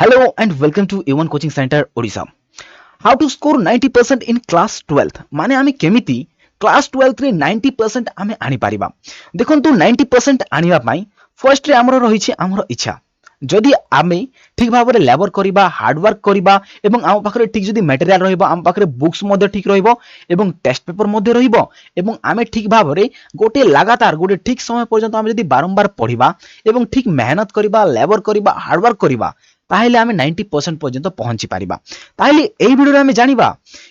Hello and welcome to A1 Coaching Center Odisha. How to score 90% in class 12th माने आमे केमिति class 12th रे 90% आमे आनी पारिबा देखंतु 90% आनिबा पई फर्स्ट रे हमरो रहिछि हमरो इच्छा जदि आमे ठीक भाबरे लेबर करिबा हार्ड वर्क करिबा एवं आम पाखरे ठीक जदि मटेरियल रहिबो आम पाखरे बुक्स मध्ये ठीक रहिबो एवं टेस्ट पेपर मध्ये रहिबो एवं आमे ठीक भाबरे गोटे लगातार गोटे ठीक समय पर्यंत आमे जदि बारंबार पढिबा एवं ठीक मेहनत करिबा लेबर करिबा हार्ड वर्क करिबा ताहेले आमे 90% पर्यंत पहुंची पारिबा ताहेले एही वीडियो रे आमे जानिबा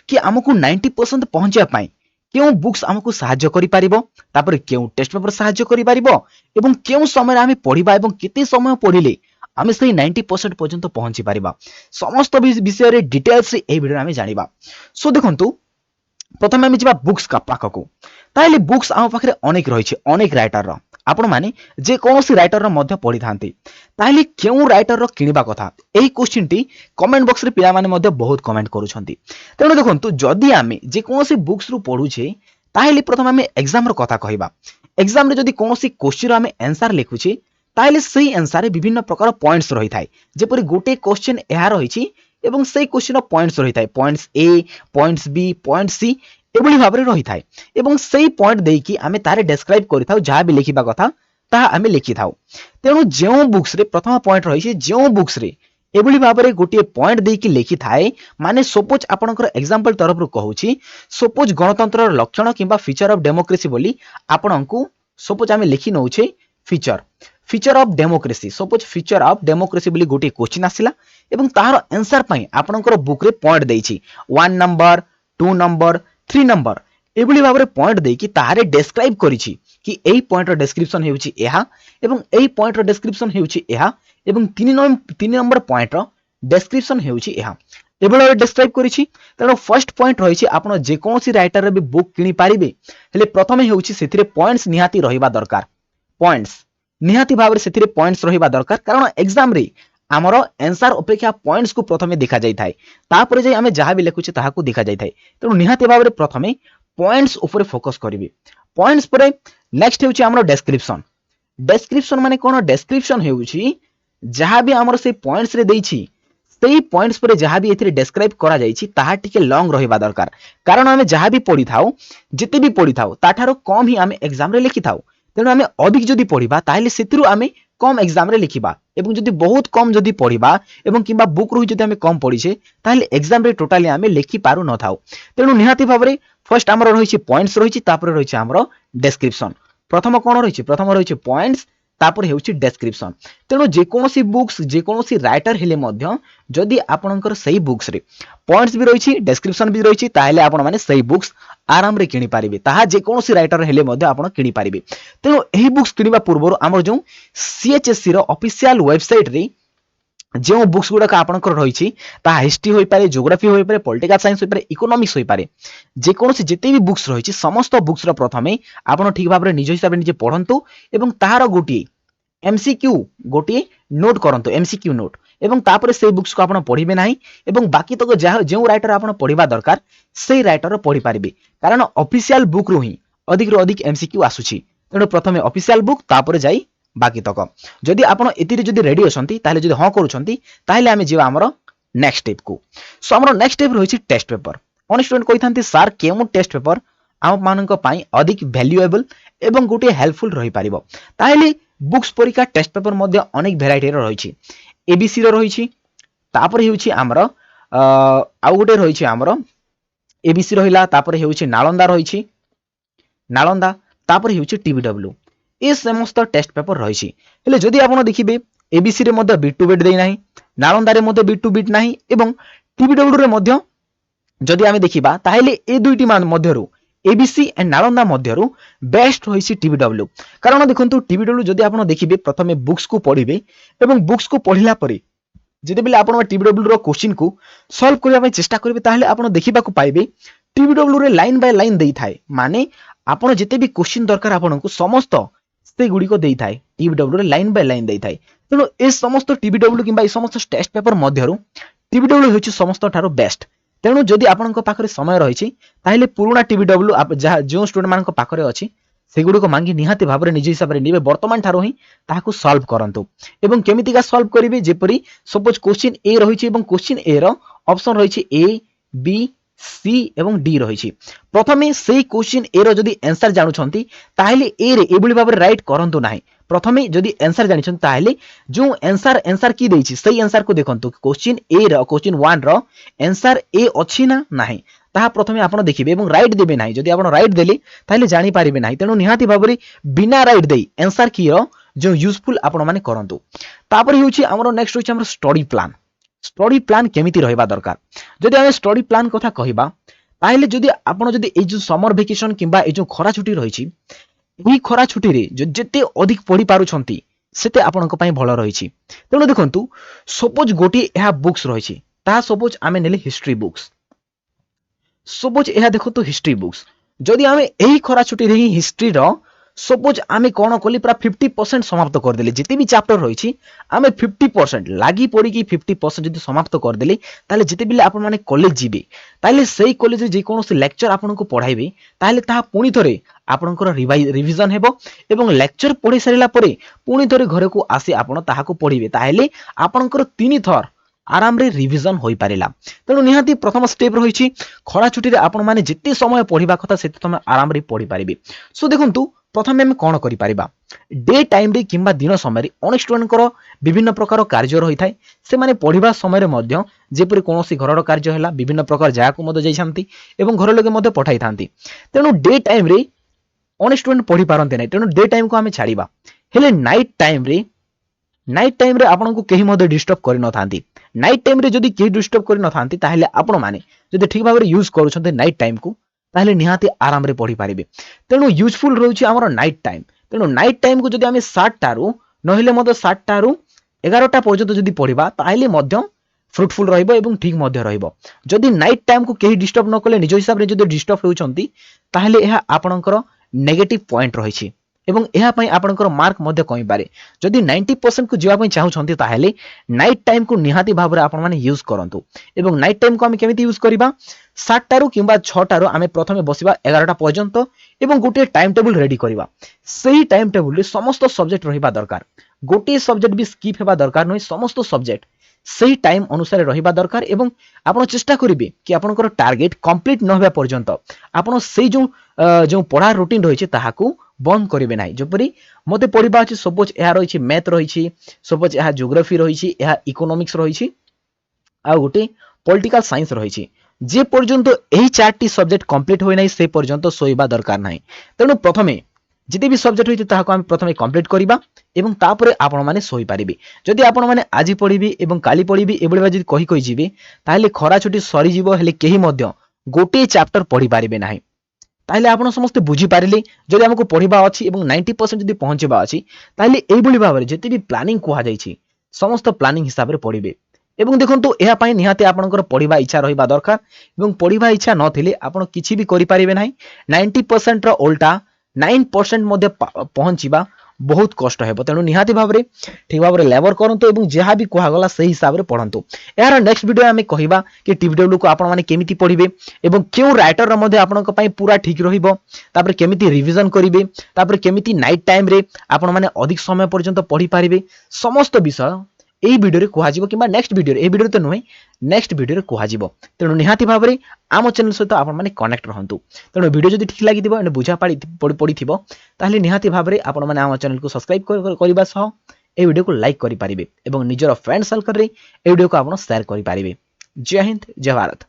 कि हमकु 90% पहुंचिया पई केउ बुक्स हमकु सहाय्य करि पारिबो तापर केउ टेस्ट पेपर सहाय्य करि पारिबो एवं केउ समय रे आमे पढिबा एवं केते समय पढिले आमे सही 90% पर्यंत पहुंची पारिबा समस्त विषय रे डिटेल्स रे एही वीडियो रे आमे जानिबा सो देखंतु प्रथमे आमे जिबा बुक्स का पाखकु ताहेले बुक्स आम पाखरे अनेक रहिछि अनेक राइटर रो आपण माने जे कोनोसी राइटर रो मध्य पढि थांती ताहेले केउ राइटर रो किनिबा कथा एही क्वेश्चन टी कमेंट बॉक्स रे पिया माने मध्य बहुत कमेंट करूछंती तेणु देखंतु जदि आमे जे कोनोसी बुक्स रु पढुछे ताहेले प्रथम आमे एग्जाम रो कथा कहिबा एग्जाम रे जदि कोनोसी क्वेश्चन रो आमे आंसर लिखुछे ताहेले सेही आंसर रे विभिन्न प्रकार पॉइंट्स रहि थाए जेपरि गोटे क्वेश्चन एहा रहिछि एवं सेही क्वेश्चन रो पॉइंट्स रहि थाए points A points B point C एभली भाबरे रहि थाए एवं सेही पॉइंट देकी आमे तारे डिस्क्राइब करिथाउ जहा भी लिखिबा कथा ताहा आमे लिखिथाउ तेणु जेउ बुक्स रे प्रथम पॉइंट रहिछि जेउ बुक्स रे एभली भाबरे गोटे पॉइंट देकी लिखि थाए माने सपोज आपनकर एग्जांपल तरफ रु कहूछि सपोज गणतंत्र लक्षण किबा फीचर ऑफ डेमोक्रेसी बोली आपनकु सपोज आमे लिखि नउछे feature feature of democracy suppose feature of democracy बोली गोटे क्वेश्चन आसिला एवं ताहार आंसर पई आपनकर बुक रे पॉइंट देछि 1 नंबर 2 नंबर 3 नंबर एभली भाबरे पॉइंट देकी ताहारे डिस्क्राइब करिछि कि एही पॉइंट रो डिस्क्रिप्शन हेउछि एहा एवं एही पॉइंट रो डिस्क्रिप्शन हेउछि एहा एवं 3 नंबर पॉइंट रो डिस्क्रिप्शन हेउछि एहा एभली डिस्क्राइब करिछि तेनो फर्स्ट पॉइंट रहिछि आपण जे कोनोसी राइटर रे भी बुक किनि पारिबे हेले प्रथमे हेउछि सेथिरे पॉइंट्स निहाती रहिबा दरकार पॉइंट्स निहाती भाबरे सेथिरे पॉइंट्स रहिबा दरकार कारण एग्जाम रे आमर आंसर अपेक्षा पॉइंट्स को प्रथमे देखा जाय थाए तापर जे आमे जहा भी लिखुचे ताहा को देखा जाय थाए तेणु निहाती भाबरे प्रथमे पॉइंट्स ऊपर फोकस करिवे पॉइंट्स परे नेक्स्ट हेउची हमर डिस्क्रिप्शन डिस्क्रिप्शन माने कोन डिस्क्रिप्शन हेउची जहा भी हमर से पॉइंट्स रे देइछि सेही पॉइंट्स परे जहा भी एथिरे डिस्क्राइब करा जाइछि ताहा टिके लॉन्ग रहिबा दरकार कारण आमे जहा भी पढि थाउ जेते भी पढि थाउ ताठारो कम ही आमे एग्जाम रे लिखि थाउ तेणु आमे अधिक जदि पढिबा ताहेले सेतिरु आमे कम एग्जाम रे लिखिबा एवं जदि बहुत कम जदि पढिबा एवं किबा बुक रु जदि आमे कम पढिछे ताहेले एग्जाम रे टोटली आमे लिखि पारु न थाउ तेणु निहाती भाबरे फर्स्ट हमर रहिछि पॉइंट्स रहिछि तापर रहिछि हमर डिस्क्रिप्शन प्रथम कोन रहिछि प्रथम रहिछि पॉइंट्स तापर हेउछि डिस्क्रिप्शन तेणु जे कोनोसी बुक्स जे कोनोसी राइटर हेले मध्य जदि आपनकर सही बुक्स रे पॉइंट्स भी रहिछि डिस्क्रिप्शन भी रहिछि ताहेले आपण माने सही बुक्स आराम रे किनि पारिबे ताहा जे कोनोसी राइटर हेले मध्य आपण किनि पारिबे तेणु एही बुक्स किनिबा पूर्वरु हमर जो सीएचएससी रो ऑफिशियल वेबसाइट रे जो बुक्स गुडा आपनकर रहिछि ता हिस्ट्री होई पारे ज्योग्राफी होई पारे पॉलिटिकल साइंस होई पारे इकोनॉमिक्स होई पारे जे कोनोसी जेते भी बुक्स रहिछि समस्त बुक्स रो प्रथमे आपण ठीक भाबरे निज हिसाब रे निजे पढंतु एवं ताहार गोटी एमसीक्यू गोटी नोट करंतु एमसीक्यू नोट एवं तापर से बुक्स को आपण पढिबे नाही एवं बाकी तक जो राइटर आपण पढिबा दरकार सेही राइटर पढि पारिबे कारण ऑफिशियल बुक रु ही अधिक रो अधिक एमसीक्यू आसुछि तेणु प्रथमे ऑफिशियल बुक तापर जाई बाकी तक जदि आपण एतिरे जदि रेडी असंती ताले जदि हां करूछंती ताले आमे जीवा हमर नेक्स्ट स्टेप को सो हमर नेक्स्ट स्टेप रहिछि टेस्ट पेपर अनेक स्टूडेंट कहिथांती सर केमु टेस्ट पेपर आम मानक पई अधिक वैल्यूएबल एवं गोटे हेल्पफुल रहि पारिबो ताले बुक्स परीक्षा टेस्ट पेपर मध्य अनेक भेराइटी रो रहिछि एबीसी रो रहिछि तापर हेउछि हमर आउ गोटे रहिछि हमर एबीसी रहिला तापर हेउछि नालंदा रहिछि नालंदा तापर हेउछि टीबीडब्ल्यू ए समस्त टेस्ट पेपर रहिछि हेले जदि आपण देखिबे एबीसी रे मध्य बिट टू बिट देई नाही नालंदा रे मध्य बिट टू बिट नाही एवं टीबीडब्ल्यू रे मध्य जदि आमे देखिबा ताहेले ए दुईटी मान मध्यरु एबीसी एंड नालंदा मध्यरु बेस्ट होइछि टीबीडब्ल्यू कारण देखंतु टीबीडब्ल्यू जदि आपण देखिबे प्रथमे बुक्स को पढिबे एवं बुक्स को पढिला परे जदि बेले आपण टीबीडब्ल्यू रो क्वेश्चन को सॉल्व करिया पय चेष्टा करिवे ताहेले आपण देखिबा को पाइबे टीबीडब्ल्यू रे लाइन बाय लाइन देई थाए माने आपण जते भी क्वेश्चन दरकार आपनकु समस्त से गुडी को देई थाए टीबीडब्ल्यू रे लाइन बाय लाइन देई थाए तेनो ए समस्त टीबीडब्ल्यू किबा ए समस्त टेस्ट पेपर मध्यरु टीबीडब्ल्यू होछि समस्त थारो बेस्ट तेणु जदि आपनक पाखरे समय रहिछि ताहेले पुराना टीबीडब्ल्यू जो स्टूडेंट मानक पाखरे अछि सेगुड़िक मांगी निहाती भाव में निज हिसाब से निबे वर्तमान ठारो ही ताहाकु सॉल्व करंतु एवं केमितिका सॉल्व करिवे जेपरि सपोज क्वेश्चन ए रहिछि एवं क्वेश्चन ए रो ऑप्शन रहिछि ए बी सी एवं डी रहिछि प्रथमे सेही क्वेश्चन ए रो जदि आंसर जानुछंती ताहेले ए रे एबुली भाव राइट करंतु नाही प्रथमे जदि आंसर जानिछन ताहेले जो आंसर की देछि सही आंसर को देखंतु क्वेश्चन ए रो क्वेश्चन 1 रो आंसर ए अछि ना नाही ताहा प्रथमे आपण देखिबे एवं राइट देबे नाही जदि आपण राइट देले ताहेले जानि पारिबे नाही तेनु निहाती भाव रे बिना राइट देई आंसर की रो जो यूजफुल आपण माने करंतु तापर होउछि हमरो नेक्स्ट होउछि हमरो स्टडी प्लान केमिति रहबा दरकार जदि हम स्टडी प्लान कथा कहिबा ताहेले जदि आपण जदि ए जो समर वेकेशन किंबा ए जो खरा छुट्टी रहिछि एही खरा छुट्टी रे जो जेते अधिक पढि पारुछंती सेते आपणक पई भलो रहिछि तेनु देखंतु सपोज गोटी एहा बुक्स रहिछि ता सपोज आमे नेले हिस्ट्री बुक्स सपोज एहा देखंतु हिस्ट्री बुक्स जदि आमे एही खरा छुट्टी रे ही हिस्ट्री रो सपोज आमे कोन कली पूरा 50% समाप्त कर देले जिते भी चैप्टर रहिछि आमे 50% लागी पड़ी कि 50% जदि समाप्त कर देले ताले जिते बिले आपण माने कॉलेज जिबे ताले सेही कॉलेज जे कोनोसी लेक्चर आपण को पढाइबे ताले ताहा पुनी थरे आपणकर रिवीजन हेबो एवं लेक्चर पढि सारिला परे पुनी थरे घरे को आसी आपण ताहा को पढिबे ताहेले आपणकर 3 थर आराम रे रिवीजन होई पारिला तेनु निहाती प्रथम स्टेप रहिछि खरा छुट्टी रे आपण माने जिते समय पढिबा कथा सेते समय आराम रे पढि पारिबे सो देखंतु प्रथमे हम कौन करि पारिबा डे टाइम रे किंबा दिन समय रे अनेक स्टूडेंट को विभिन्न प्रकार कार्य रही थाए से माने पढिबा समय रे मध्य जेपरि कोनोसी घरर कार्य हैला विभिन्न प्रकार जाया को मध्य जाइछांती एवं घर लोके मध्य पठाई थांती तेनु डे टाइम रे अनेक स्टूडेंट पढि पारंते नै तेनु डे टाइम को हमें छाड़ीबा हेले नाइट टाइम रे आपण को केही मध्य डिस्टर्ब करि न थांती नाइट टाइम रे जदि केही डिस्टर्ब करि न थांती ताहेले आपण माने जदि ठीक भाबरे यूज करूछन्ते नाइट टाइम को ताहले निहाती आराम रे पढि पारिबे तेनु यूजफुल रहउछि हमर नाइट टाइम तेनु नाइट टाइम को जदि हमें 7 टारू नहिले मध्य 7 टारू 11 टा पर्यंत जदि पढिबा ताहले मध्य फ्रुटफुल रहइबो एवं ठीक मध्य रहइबो जदि नाइट टाइम को केही डिस्टर्ब न कले निज हिसाब रे जदि डिस्टर्ब होउछन्ती ताहले एहा आपणकर नेगेटिव पॉइंट रहिछि एवं एहा पई आपणकर मार्क मध्य कमी पारे जदि 90% को जीवा पई चाहुछन्ती ताहले नाइट टाइम को निहाती भाव रे आपण माने यूज करंतु एवं नाइट टाइम को हम केमिति यूज करिबा 7 टारू किंबा 6 टारू आमे प्रथमे बसिबा 11 टा पर्यंत एवं गोटे टाइम टेबल रेडी करिबा सेही टाइम टेबल रे समस्त सब्जेक्ट रहिबा दरकार गोटे सब्जेक्ट भी स्किप हेबा दरकार नै समस्त सब्जेक्ट सही टाइम अनुसार रहिबा दरकार एवं आपण चेष्टा करिवे कि आपनकर टार्गेट कंप्लीट न हेबा पर्यंत आपण सेही जो पढ़ा रूटीन रहिछि ताहाकू बंद करिवे नाही जपरि मते पढिबा अछि सपोज एहा रहिछि मैथ रहिछि सपोज एहा ज्योग्राफी रहिछि एहा इकोनॉमिक्स रहिछि आ गोटे पॉलिटिकल साइंस रहिछि जे पर्यंत एही 4टी सब्जेक्ट कंप्लीट होय नाही से पर्यंत सोइबा दरकार नाही तेनु प्रथमे जिते भी सब्जेक्ट होइते ताहाको हम प्रथमे कंप्लीट करिबा एवं तापरे आपण माने सोई पारिबे जदि आपण माने आजि पढिबी एवं काली पढिबी एबळबा जदि कहि जिवे ताहेले खरा छुट्टी सरी जिवो हेले केही मध्य गोटे चैप्टर पढि पारिबे नाही ताहेले आपण समस्त बुझी पारिले जदि हमको पढिबा अछि एवं 90% जदि पहुंचबा अछि ताहेले एबुली भाबरे जति भी प्लानिंग कोहा जाइछि समस्त प्लानिंग हिसाब रे पढिबे एवं देखंतु एहा पई निहाते आपणकर पढिबा इच्छा रहिबा दरकार एवं पढिबा इच्छा नथिले आपण किछि भी करि पारिबे नाही 90% रो उल्टा 9% मध्ये पहुंचीबा बहुत कष्ट हेबो तेनु निहाती भाबरे ठीक भाबरे लेबर करंतु एवं जेहा भी कोहा गला सही हिसाब रे पढंतु यार नेक्स्ट वीडियो हमें कहिबा कि टीडब्ल्यू को आपण माने केमिति पढिबे एवं क्यों राइटर रे मध्ये आपणक पई पूरा ठीक रहिबो तापर केमिति रिवीजन करिवे तापर केमिति नाइट टाइम रे आपण माने अधिक समय पर्यंत पढि पारिबे समस्त विषय एही वीडियो रे कोहा जिवो किबा नेक्स्ट वीडियो रे ए वीडियो रे तो नय नेक्स्ट वीडियो रे कोहा जिवो तेनु निहाती भाबरे आम चैनल सहित आपण माने कनेक्ट रहंतु तेनु वीडियो जदि ठीक लागि दिबो एने बुझा पड़ी थिबो ताहले निहाती भाबरे आपण माने आम चैनल को सब्सक्राइब करिबा सह ए वीडियो को लाइक करि पारिबे एवं निजर फ्रेंड सर्कल रे ए वीडियो को आपण शेयर करि पारिबे जय हिंद जय भारत।